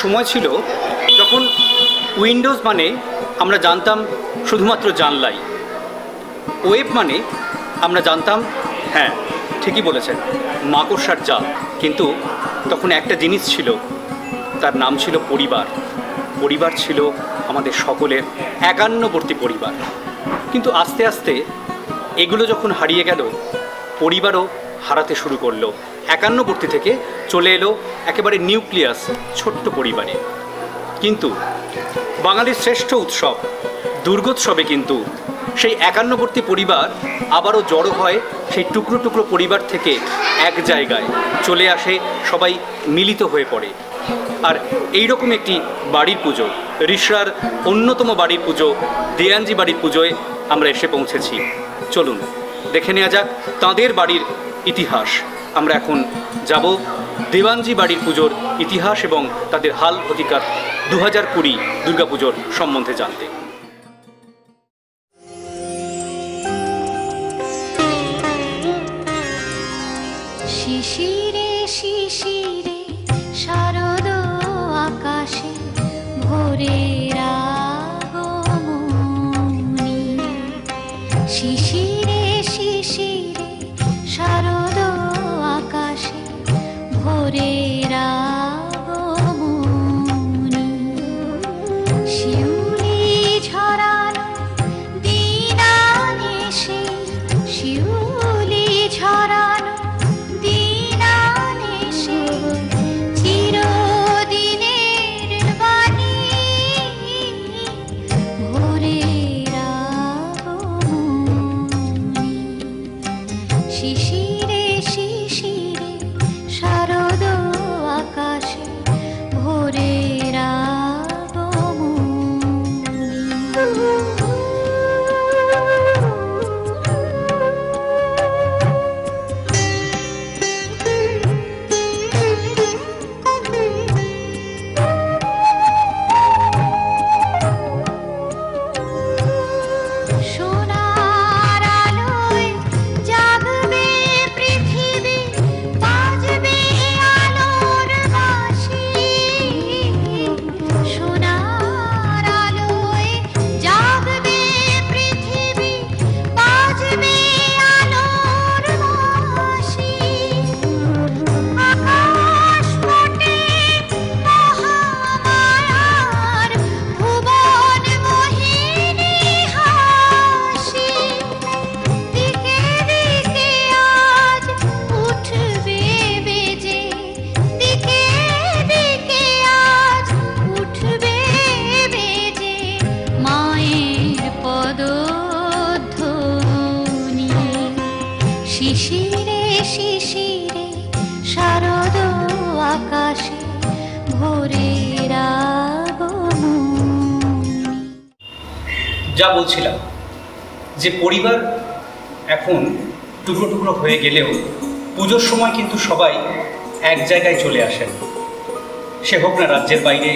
সময় ছিল যখন উইন্ডোজ মানে আমরা জানতাম শুধুমাত্র জানলাই, ওয়েব মানে আমরা জানতাম, হ্যাঁ ঠিকই বলেছেন, মাকড়সার জাল। কিন্তু তখন একটা জিনিস ছিল, তার নাম ছিল পরিবার। পরিবার ছিল আমাদের সকলের একান্নবর্তী পরিবার। কিন্তু আস্তে আস্তে এগুলো যখন হারিয়ে গেল, পরিবারও হারাতে শুরু করলো। একান্নবর্তী থেকে চলে এলো একেবারে নিউক্লিয়াস ছোট্ট পরিবারে। কিন্তু বাঙালির শ্রেষ্ঠ উৎসব দুর্গোৎসবে কিন্তু সেই একান্নবর্তী পরিবার আবারও জড়ো হয়, সেই টুকরো টুকরো পরিবার থেকে এক জায়গায় চলে আসে, সবাই মিলিত হয়ে পড়ে। আর এইরকম একটি বাড়ির পুজো, রিষড়ার অন্যতম বাড়ির পুজো দেয়ানজি বাড়ির পুজোয় আমরা এসে পৌঁছেছি। চলুন দেখে নেওয়া যাক তাঁদের বাড়ির ইতিহাস। আমরা এখন যাব দেওয়ানজি বাড়ির পুজোর ইতিহাস এবং তাদের হাল অধিকার 2020 দুর্গাপুজোর সম্বন্ধে জানতে। শিশিরে শিশিরে শারদ আকাশে ভোরের আগমনী, শিশিরে শিশিরে শারদ আকাশে ভোরের আগমনী, শিউলি ঝরানো দিন আনেছে, শিউলি ঝরানো শিশিরে শিশিরে শারদ আকাশে ভোরের শিশিরে শিশিরে শারদ আকাশে ভোরের আগমনী। যা বলছিলাম যে পরিবার এখন টুকরো টুকরো হয়ে গেলেও পুজোর সময় কিন্তু সবাই এক জায়গায় চলে আসেন, সে হোক না রাজ্যের বাইরে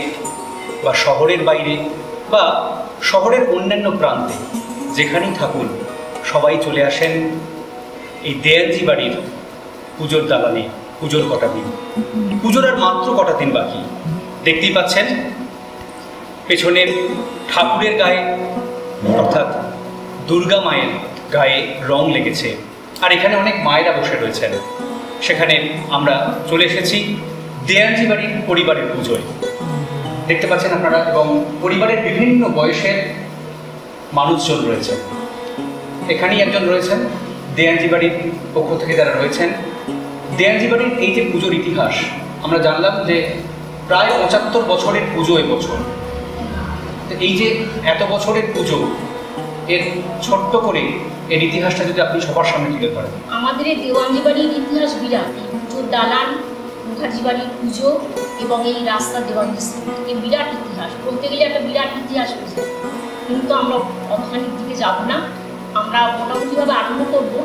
বা শহরের বাইরে বা শহরের অন্যান্য প্রান্তে, যেখানেই থাকুন সবাই চলে আসেন এই দেয়ানজি বাড়ির পুজোর দালানে। পুজোর কটা দিন, পুজোর আর মাত্র কটা দিন বাকি। দেখতেই পাচ্ছেন পেছনের ঠাকুরের গায়ে অর্থাৎ দুর্গা মায়ের গায়ে রং লেগেছে, আর এখানে অনেক মায়েরা বসে রয়েছেন। সেখানে আমরা চলে এসেছি দেয়ানজি বাড়ির পরিবারের পুজোয়। দেখতে পাচ্ছেন আপনারা, এবং পরিবারের বিভিন্ন বয়সের মানুষজন রয়েছেন। এখানেই একজন রয়েছেন দেয়ানজি বাড়ির পক্ষ থেকে যারা রয়েছেন। দেয়ানজি বাড়ির এই যে পুজোর ইতিহাস আমরা জানলাম যে প্রায় 75 বছরের পুজো এবছর। তো এই যে এত বছরের পুজো, এর ছোট্ট করে এর ইতিহাসটা যদি আপনি সবার সামনে তুলে ধরেন। আমাদের এই দেওয়ানজি বাড়ির ইতিহাস বিরাট। এই পুজোর দালান, মুখার্জি বাড়ির পুজো এবং এই রাস্তা দেওয়ানজি এই বিরাট ইতিহাস, বলতে গেলে একটা বিরাট ইতিহাস হয়েছে। কিন্তু আমরা অর্থনৈতিক দিকে যাব না, আমরা মোটামুটিভাবে আরম্ভ করবো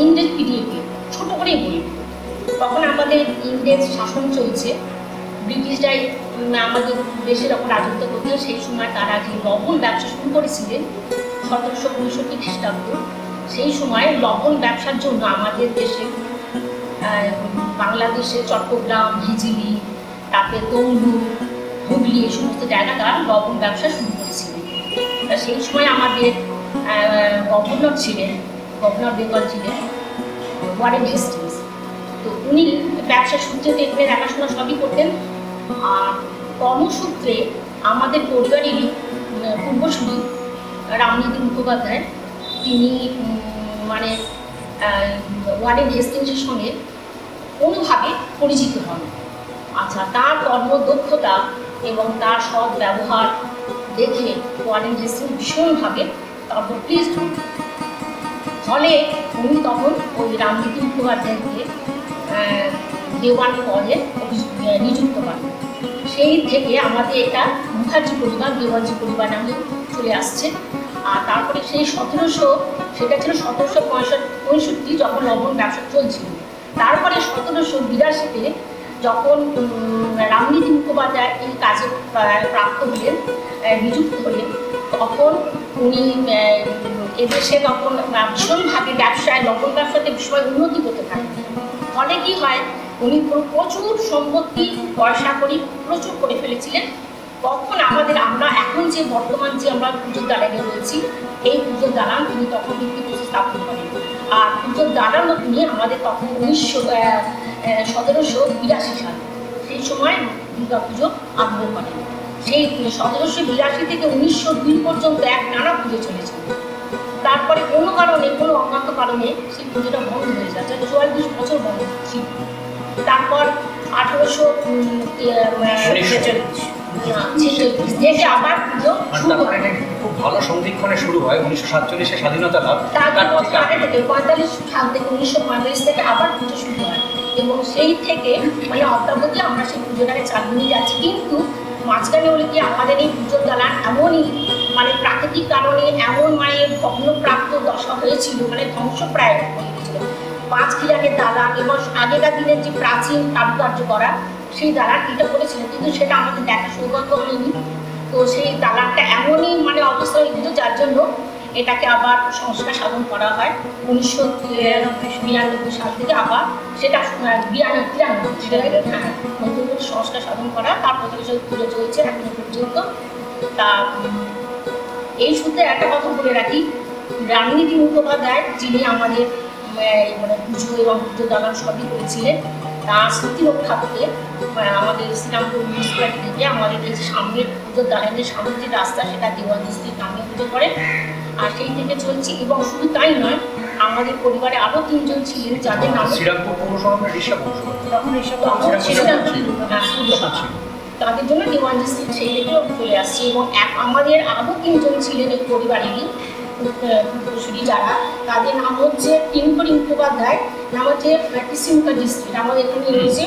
ইংরেজ পিরিয়ডে, ছোট করেই বলি। তখন আমাদের ইংরেজ শাসন চলছে, ব্রিটিশরাই আমাদের দেশে যখন রাজত্ব করতেন, সেই সময় তারা যে লবণ ব্যবসা শুরু করেছিলেন 1765 খ্রিস্টাব্দ, সেই সময় লবণ ব্যবসার জন্য আমাদের দেশে বাংলাদেশে চট্টগ্রাম, হিজিলি, তারপরে তমলুক, হুগলি এই সমস্ত জায়গা তারা লবণ ব্যবসা শুরু করেছিলেন। তা সেই সময় আমাদের গভর্নর ছিলেন, গভর্নর বেঙ্গল ছিলেন ওয়ারেন হেস্টিংস। তো উনি ব্যবসা সূত্রে দেখবেন, দেখাশোনা সবই করতেন। আর কর্মসূত্রে আমাদের পরিবারেরই পূর্বসূরি রামনীতি মুখোপাধ্যায়, তিনি মানে ওয়ারেন হেস্টিংসের সঙ্গে কোনোভাবে পরিচিত হন। আচ্ছা, তার কর্মদক্ষতা এবং তার সৎ ব্যবহার দেখে ওয়ারেন হেস্টিংস ভীষণভাবে তারপর প্লিজড হন। ফলে উনি তখন ওই রামনীতি মুখোপাধ্যায়কে দেওয়ান পদে নিযুক্ত করেন। সেই থেকে আমাদের এটা মুখার্জি পরিবার, দেওয়ানজি পরিবার নামে চলে আসছে। আর তারপরে সেই সেটা ছিল 1765 যখন লবণ ব্যবসা চলছিল। তারপরে 1782-তে যখন রামনীতি মুখোপাধ্যায় এই কাজে প্রাপ্ত হলেন, নিযুক্ত হলেন, তখন উনি এদেশে তখন ভীষণভাবে ব্যবসায়, লবণ ব্যবসাতে ভীষণ উন্নতি করতে থাকেন। ফলে কি হয়, উনি প্রচুর সম্পত্তি পয়সা করি প্রচুর করে ফেলেছিলেন। তখন আমরা এখন যে বর্তমান যে আমরা পুজোর দালানে রয়েছি, এই পুজোর দালান তিনি তখন ভিত্তিপ্রস্তর স্থাপন করেন। আর পুজোর দালান নিয়ে আমাদের তখন 1782 সাল, সেই সময় দুর্গা পুজো আরম্ভ করেন। সেই 1782 থেকে 1902 পর্যন্ত এক টানা পুজো চলেছিল। তারপরে কোনো কারণে, কোনো অজ্ঞাত কারণে সেই পুজোটা বন্ধ হয়ে যায়, 44 বছর বন্ধ ছিল। তারপর 1846 থেকে আবার পুজো শুরু হয়। খুব ভালো সন্ধিক্ষণে শুরু হয় 1947-এ স্বাধীনতা লাভ। তারপর 45 সাল থেকে 1945 থেকে আবার পুজো শুরু হয় এবং সেই থেকে মানে অদ্যাবধি আমরা সেই পুজোটাকে চালিয়ে নিয়ে যাচ্ছি। কিন্তু মাঝখানে হলে কি আমাদের এই পুজোর দালান এমনই মানে প্রাকৃতিক কারণে এমন মানে ভগ্নপ্রাপ্ত দশা হয়েছিল, মানে ধ্বংসপ্রায় হয়ে গেছিল। 5 খিলানের দালান এবং আগেকার দিনের যে প্রাচীন কারুকার্য করা সেই দালান এটা করেছিলেন, কিন্তু সেটা আমাদের দেখা সৌভাগ্য হয়নি। তো সেই দালানটা এমনই মানে অবস্থা হয়েছিল, যার জন্য এটাকে আবার সংস্কার সাধন করা হয় 1993 সাল থেকে। আবার সেটা 93 হ্যাঁ নতুন করে সংস্কার সাধন করা, তারপর থেকে সব পুজো চলছে এখনো পর্যন্ত। তা এই সূত্রে একটা কথা বলে রাখি, রামনীতি মুখোপাধ্যায় যিনি আমাদের মানে পুজো এবং পুজো দালান সবই করেছিলেন, তার স্মৃতি রক্ষার্থে আমাদের শ্রীরামপুর মিউনিসিপ্যালিটি থেকে আমাদের এই সামনের পুজোর দালানের সামনের যে রাস্তা, সেটা দেওয়ানজি স্ট্রিট নামে পুজো করেন। আর সেই থেকে চলছি। এবং শুধু তাই নয়, আমাদের পরিবারে আরও 3 জন ছিলেন যাদের নাম শ্রীরামপুর পৌরসভা, তাদের জন্য দেওয়ানজি স্ট্রিট সেই থেকেও চলে আসছে। এবং আমাদের আরও 3 জন ছিলেন এই পরিবারেরই পূর্বসূরি, যারা তাদের নাম হচ্ছে টিঙ্করি মুখোপাধ্যায়, নাম হচ্ছে কৃষি মুখার্জি স্ট্রিট আমাদের এখানে রয়েছে।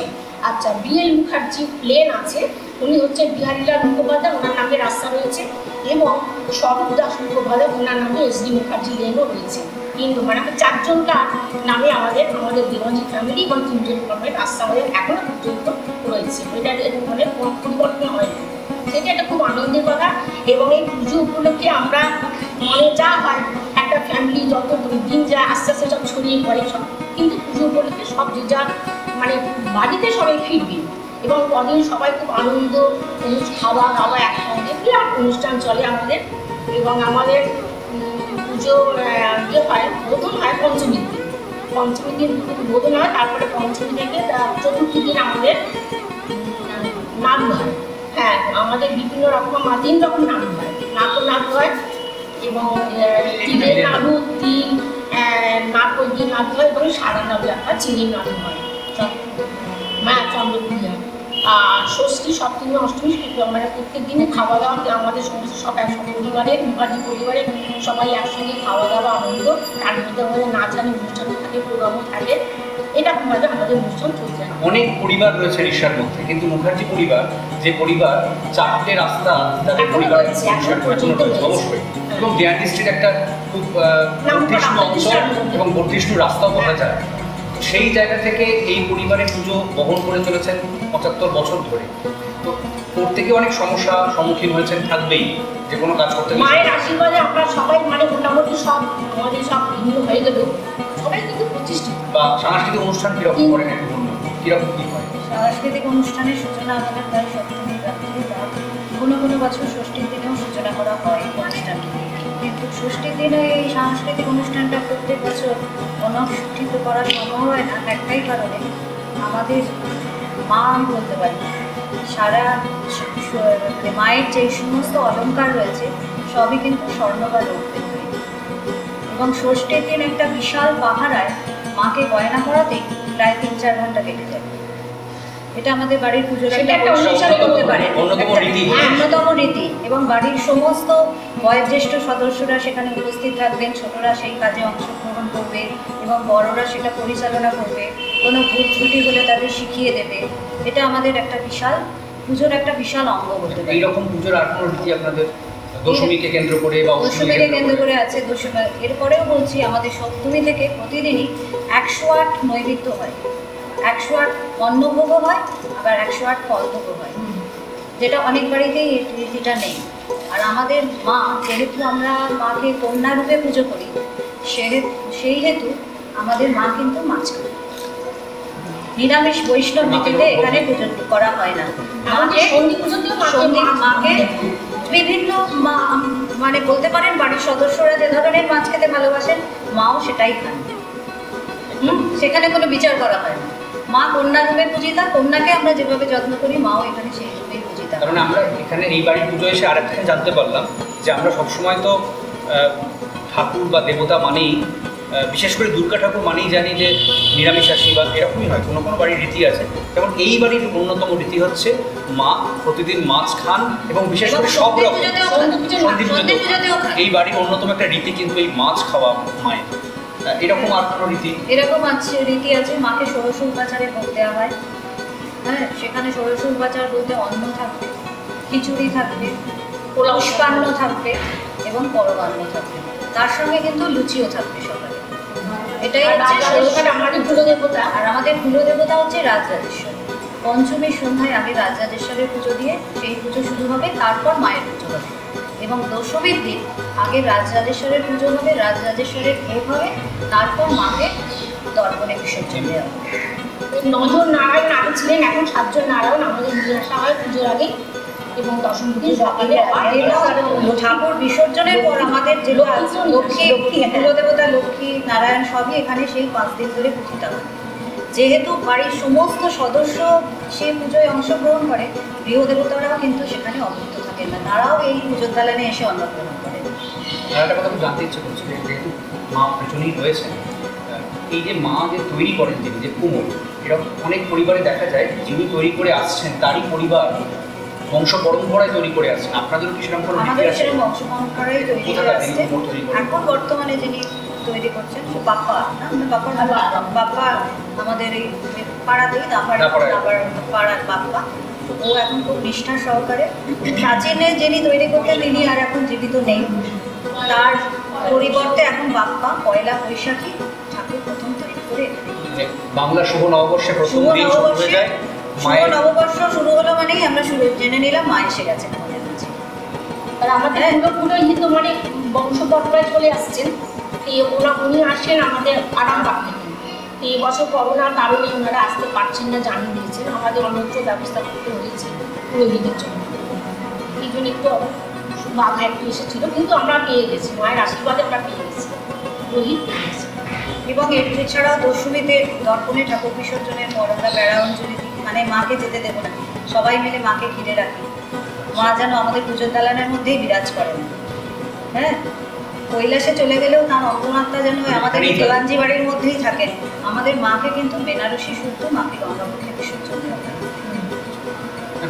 আচ্ছা, বিএল মুখার্জি লেন আছে, উনি হচ্ছে বিহারীলাল মুখোপাধ্যায়, ওনার নামে রাস্তা রয়েছে। এবং স্বরূপ দাস মুখোপাধ্যায়, ওনার নামে SD মুখার্জি লেনও রয়েছে। কিন্তু মানে 4 জনকার নামে আমাদের দেওয়ানজি ফ্যামিলি এবং 3 জন নামে রাস্তা আমাদের এখনো পর্যন্ত রয়েছে। এটা মানে পরিবর্তন হয়নি, সেটা একটা খুব আনন্দের কথা। এবং এই পুজো উপলক্ষে আমরা মানে যা হয় একটা ফ্যামিলি যত দিন যায় আস্তে আস্তে সব ছড়িয়ে পড়ে সব, কিন্তু পুজো উপলক্ষে সব যে যার মানে বাড়িতে সবাই ফিরবে এবং কদিন সবাই খুব আনন্দ, খাওয়া দাওয়া একসঙ্গে বিরাট অনুষ্ঠান চলে আমাদের। এবং আমাদের পুজো ইয়ে হয়, বোধন হয় পঞ্চমীর দিন। পঞ্চমীর দিন বোধন হয়, তারপরে পঞ্চমী থেকে 4র্থী দিন আমাদের নাম হয়। হ্যাঁ, আমাদের বিভিন্ন রকম 3 রকম নাম হয়, নাগ হয় এবং তিলের নাড়ু, তিল নাগ ওই দিন নাড়ু হয় এবং সাদা নাড়ু হয়, চিনির নাড়ু হয় চন্দ্রপূজা। আর ষষ্ঠী, সপ্তমী, অষ্টমী মানে প্রত্যেক দিনে খাওয়া দাওয়া আমাদের সমস্ত সব একসঙ্গে পরিবারের, মুখার্জি পরিবারের সবাই একসঙ্গে খাওয়া দাওয়া আনন্দ, তার মধ্যে আমাদের নাচানি অনুষ্ঠান থাকে, প্রোগ্রামও থাকে। এরকমভাবে আমাদের অনুষ্ঠান চলছে। অনেক পরিবার রয়েছে রিক্সার মধ্যে, কিন্তু মুখার্জি পরিবার যে পরিবার 4টে রাস্তা তাদের পরিবার অবশ্যই। এবং দেওয়ানজি স্ট্রিট একটা খুব বর্ধিষ্ণু অঞ্চল এবং বর্ধিষ্ণু রাস্তাও বলা যায়। সেই জায়গা থেকে এই পরিবারের পুজো বহন করে চলেছেন 75 বছর ধরে। তো প্রত্যেকে অনেক সমস্যা সম্মুখীন হয়েছেন, থাকবেই যে কোনো কাজ করতে। মায়ের আশীর্বাদে আমরা সবাই মানে মোটামুটি সব আমাদের সব ভিন্ন হয়ে গেল, সবাই কিন্তু প্রতিষ্ঠিত। বা সাংস্কৃতিক অনুষ্ঠান কীরকম করেন একটু বলুন, কীরকম কী হয়? সাংস্কৃতিক অনুষ্ঠানের সূচনা আমাদের প্রায় 7টা কোনো কোনো বছর ষষ্ঠীর দিনেও সূচনা করা হয় এই অনুষ্ঠানটি, কিন্তু ষষ্ঠীর দিনে এই সাংস্কৃতিক অনুষ্ঠানটা প্রত্যেক বছর অনুষ্ঠিত করা সম্ভব হয় না একটাই কারণে, আমাদের মা আমি বলতে পারি সারা মায়ের যে সমস্ত অলংকার রয়েছে সবই কিন্তু স্বর্ণ বা রৌপ্যের তৈরি, এবং ষষ্ঠীর দিন একটা বিশাল পাহারায় মাকে গয়না করাতেই প্রায় 3-4 ঘন্টা কেটে যায়। এটা আমাদের বাড়ির পুজোর একটা অনুষ্ঠান করতে পারে, অন্যতম রীতি, এবং বাড়ির সমস্ত বয়োজ্যেষ্ঠ সদস্যরা সেখানে উপস্থিত থাকবেন, ছোটরা সেই কাজে অংশগ্রহণ করবে এবং বড়রা সেটা পরিচালনা করবে, কোনো ভুল ত্রুটি হলে তাদের শিখিয়ে দেবে। এটা আমাদের একটা বিশাল পুজোর একটা বিশাল অঙ্গ বলতে পারি। এইরকম পুজোর আর কোনো রীতি আপনাদের দশমীকে কেন্দ্র করে বা দশমীকে কেন্দ্র করে আছে? দশমী এরপরেও বলছি, আমাদের সপ্তমী থেকে প্রতিদিনই 108 নৈবেদ্য হয়, 108 অন্নভোগও হয়, আবার 108 ফলভোগও হয়, যেটা অনেক বাড়িতেই এই রীতিটা নেই। আর আমাদের মা, যেহেতু আমরা মাকে কন্যা রূপে পুজো করি, সেই হেতু আমাদের মা কিন্তু মাছ খায়। নিরামিষ বৈষ্ণব রীতিতে এখানে পুজো করা হয় না। আমাদের সন্ধি পুজোতেও মাকে বিভিন্ন মানে বলতে পারেন বাড়ির সদস্যরা যে ধরনের মাছ খেতে ভালোবাসেন, মাও সেটাই খান। সেখানে কোনো বিচার করা হয় না। মা কন্যা রূপে পূজিতা, কন্যাকে আমরা যেভাবে যত্ন করি মাও এখানে সেই রূপেই পূজিতা। কারণ আমরা এখানে এই বাড়ির পুজো এসে আরেকটা জানতে পারলাম যে আমরা সবসময় তো ঠাকুর বা দেবতা মানেই, বিশেষ করে দুর্গা ঠাকুর মানেই জানি যে নিরামিষাশী বা এরকমই হয়, কোনো কোনো বাড়ির রীতি আছে। যেমন এই বাড়ির অন্যতম রীতি হচ্ছে মা প্রতিদিন মাছ খান, এবং বিশেষ করে সব রকম সন্ধি পুজোতেও এই বাড়ির অন্যতম একটা রীতি কিন্তু এই মাছ খাওয়া মায়ের। এরকম আর কোনো রীতি? এরকম আছে, রীতি আছে, মাকে ষোড়শ উপাচারে ভোগ দেওয়া হয়। হ্যাঁ, সেখানে ষোড়শ উপাচার বলতে অন্ন থাকবে, খিচুড়ি থাকবে, পুষ্পান্ন থাকবে এবং পরমান্ন থাকবে, তার সঙ্গে কিন্তু লুচিও থাকবে সকালে। এটাই হচ্ছে আমাদের কুলদেবতা। আর আমাদের কুলদেবতা হচ্ছে রাজরাজেশ্বরী। পঞ্চমীর সন্ধ্যায় আগে রাজরাজেশ্বরের পুজো দিয়ে সেই পুজো শুরু হবে, তারপর মায়ের পুজো হবে, এবং দশমীর দিন আগে রাজরাজেশ্বরের পুজো হবে, রাজরাজেশ্বরের ভোগ হবে, তারপর মাকে দর্পণে বিসর্জন দেওয়া হবে। 9 জন নারায়ণ আগে ছিলেন, এখন 7 জন নারায়ণ আমাদের নিয়ে আসা হয় পুজোর আগে, এবং দশম দিন সকালে ঠাকুর বিসর্জনের পর আমাদের যেটা লক্ষ্মী কুলদেবতা লক্ষ্মী নারায়ণ সবই এখানে সেই 5 দিন ধরে পূজিত হয়। যেহেতু বাড়ির সমস্ত সদস্য সেই পুজোয় অংশগ্রহণ করে, গৃহদেবতারাও কিন্তু সেখানে অভুক্ত থাকেন না, তারাও এই পুজোর দালানে এসে অন্নগ্রহণ করেন। আর একটা কথা জানতে ইচ্ছে করছি, যেহেতু মা পেছনেই রয়েছেন, এই যে মা যে তৈরি করেন যিনি, যে কুমোর, এরকম অনেক পরিবারে দেখা যায় যিনি তৈরি করে আসছেন তারই পরিবার বংশ পরম্পরায় তৈরি করে আসছেন। আপনাদেরও কি সেরকম কোনো রীতি আছে? আমাদের বংশ পরম্পরায় তৈরি করে আসছে। এখন বর্তমানে যিনি তৈরি করছেন বাপ্পা, বাপ্পা আমাদের এই পাড়াতেই দাপাড়ার পাড়ার বাপ্পা, ও এখন খুব নিষ্ঠা সহকারে। প্রাচীনে যিনি তৈরি করতেন তিনি আর এখন জীবিত নেই, তার পরিবর্তে এখন বাপ্পা পয়লা বৈশাখী ঠাকুর প্রথম তৈরি করে। বাংলা শুভ নববর্ষে প্রথম দিন শুরু হয়ে যায়, শুভ নববর্ষ শুরু হলো মানেই আমরা শুরু জেনে নিলাম মা এসে গেছে আমাদের কাছে। আর আমাদের পুরোহিত মানে বংশ পরম্পরায় চলে আসছেন, উনি আসেন আমাদের আরামবাগ থেকে। এই বছর করোনার কারণে ওনারা আসতে পারছেন না, জানিয়ে দিয়েছেন, আমাদের অন্যত্র ব্যবস্থা করতে হয়েছে পুরোহিতের জন্য। এই জন্য একটু বাধা একটু এসেছিল, কিন্তু আমরা পেয়ে গেছি, মায়ের আশীর্বাদে আমরা পেয়ে গেছি, পুরোহিত পেয়ে গেছি। এবং এছাড়াও দশমীতে দর্পণে ঠাকুর বিসর্জনের পর আমরা বেড়া অঞ্জলি দিই, মানে মাকে যেতে দেবো না, সবাই মিলে মাকে ঘিরে রাখি, মা যেন আমাদের পুজোর দালানের মধ্যেই বিরাজ করেন। হ্যাঁ, কৈলাসে চলে গেলেও তার অন্তরাত্মা যেন আমাদের এই দেওয়ানজি বাড়ির মধ্যেই থাকেন। আমাদের মাকে কিন্তু বেনারসি শুদ্ধ মাকে গঙ্গাবক্ষে বিসর্জন দেওয়া হয়।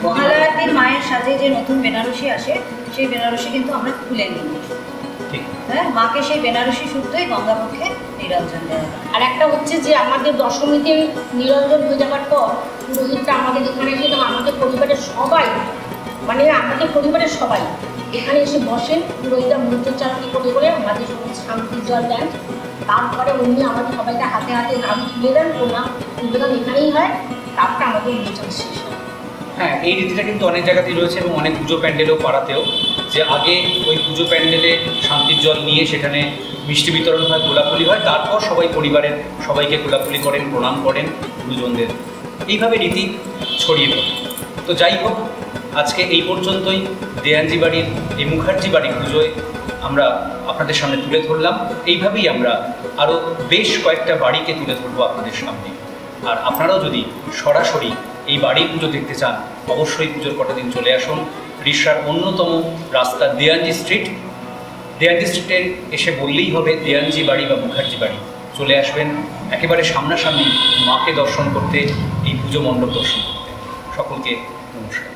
মহালয়ার দিন মায়ের সাজে যে নতুন বেনারসি আসে, সেই বেনারসি কিন্তু আমরা খুলে নিই। হ্যাঁ, মাকে সেই বেনারসি শুদ্ধই গঙ্গাবক্ষে নিরঞ্জন দেওয়া হয়। আর একটা হচ্ছে যে আমাদের দশমীতে নিরঞ্জন হয়ে যাওয়ার পর পুরোহিতটা আমাদের এখানে এসে, আমাদের পরিবারের সবাই, মানে আমাদের পরিবারের সবাই এখানে এসে বসেন, পুরোহিতরা মন্ত্রোচ্চারণ করে আমাদের শান্তির জল দেন, তারপরে উনি আমাদের সবাইকে হাতে হাতে নাম তুলে দেন, ও নাম তুলে দেন এখানেই হয়, তারপরে আমাদের অনুষ্ঠান শেষ হয়। হ্যাঁ, এই রীতিটা কিন্তু অনেক জায়গাতেই রয়েছে, এবং অনেক পুজো প্যান্ডেলেও পাড়াতেও, যে আগে ওই পুজো প্যান্ডেলে শান্তির জল নিয়ে সেখানে মিষ্টি বিতরণ হয়, কোলাকুলি হয়, তারপর সবাই পরিবারের সবাইকে কোলাকুলি করেন, প্রণাম করেন গুরুজনদের, এইভাবে রীতি ছড়িয়ে পড়ে। তো যাই হোক, আজকে এই পর্যন্তই দেয়ানজি বাড়ির এই মুখার্জি বাড়ির পুজোয় আমরা আপনাদের সামনে তুলে ধরলাম। এইভাবেই আমরা আরও বেশ কয়েকটা বাড়িকে তুলে ধরবো আপনাদের সামনে। আর আপনারাও যদি সরাসরি এই বাড়ির পুজো দেখতে চান, অবশ্যই পুজোর কটা দিন চলে আসুন রিষড়ার অন্যতম রাস্তা দেয়ানজি স্ট্রিট। দেয়ানজি স্ট্রিটে এসে বললেই হবে দেয়ানজি বাড়ি বা মুখার্জি বাড়ি, চলে আসবেন একেবারে সামনাসামনি মাকে দর্শন করতে, এই পুজো মণ্ডপ দর্শন করতে। সকলকে নমস্কার।